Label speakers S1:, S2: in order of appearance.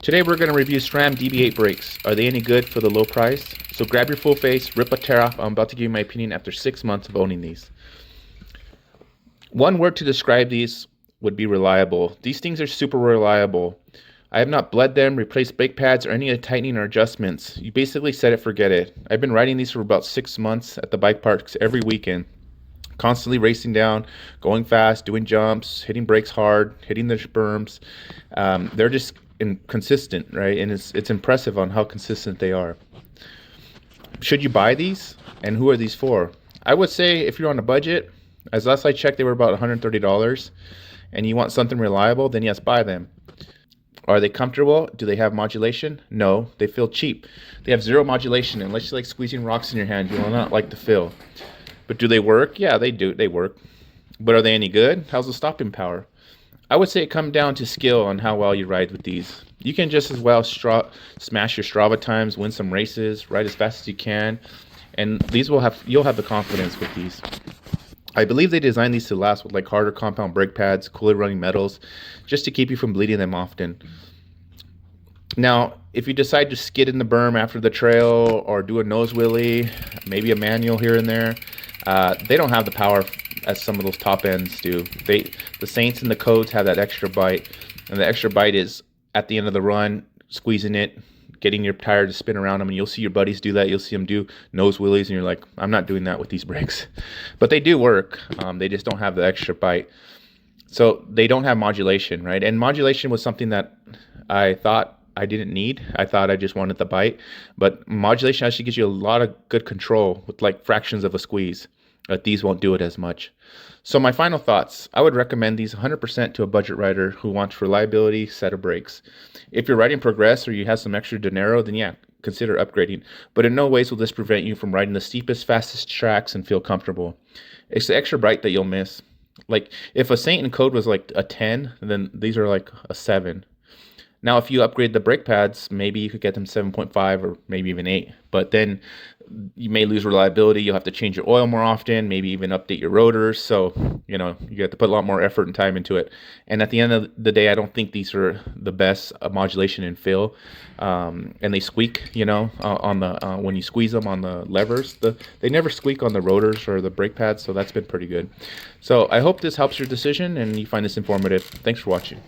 S1: Today we're going to review SRAM DB8 brakes. Are they any good for the low price? So grab your full face, rip a tear off. I'm about to give you my opinion after 6 months of owning these. One word to describe these would be reliable. These things are super reliable. I have not bled them, replaced brake pads, or any tightening or adjustments. You basically set it, forget it. I've been riding these for about 6 months at the bike parks every weekend. Constantly racing down, going fast, doing jumps, hitting brakes hard, hitting the berms. They're just consistent, right? And it's impressive on how consistent they are. Should you buy these? And who are these for? I would say if you're on a budget, as last I checked, they were about $130, and you want something reliable, then yes, buy them. Are they comfortable? Do they have modulation? No, they feel cheap. They have zero modulation. Unless you like squeezing rocks in your hand, you will not like the feel. But do they work? Yeah, they do. They work. But are they any good? How's the stopping power? I would say it comes down to skill on how well you ride with these. You can just as well smash your Strava times, win some races, ride as fast as you can, and you'll have the confidence with these. I believe they designed these to last with like harder compound brake pads, cooler running metals, just to keep you from bleeding them often. Now, if you decide to skid in the berm after the trail or do a nose wheelie, maybe a manual here and there, they don't have the power as some of those top ends do. The Saints and the Codes have that extra bite, and the extra bite is at the end of the run, squeezing it, getting your tire to spin around them, and you'll see your buddies do that. You'll see them do nose wheelies, and you're like, I'm not doing that with these brakes. But they do work. They just don't have the extra bite. So they don't have modulation, right? And modulation was something that I thought I didn't need. I thought I just wanted the bite. But modulation actually gives you a lot of good control with like fractions of a squeeze. But these won't do it as much. So my final thoughts, I would recommend these 100% to a budget rider who wants reliability, set of brakes. If you're riding Progress or you have some extra dinero, then yeah, consider upgrading. But in no ways will this prevent you from riding the steepest, fastest tracks and feel comfortable. It's the extra bite that you'll miss. Like if a Saint and Code was like a 10, then these are like a 7. Now, if you upgrade the brake pads, maybe you could get them 7.5 or maybe even 8. But then you may lose reliability. You'll have to change your oil more often, maybe even update your rotors. So, you have to put a lot more effort and time into it. And at the end of the day, I don't think these are the best modulation and feel. And they squeak, on the when you squeeze them on the levers. They never squeak on the rotors or the brake pads, so that's been pretty good. So I hope this helps your decision and you find this informative. Thanks for watching.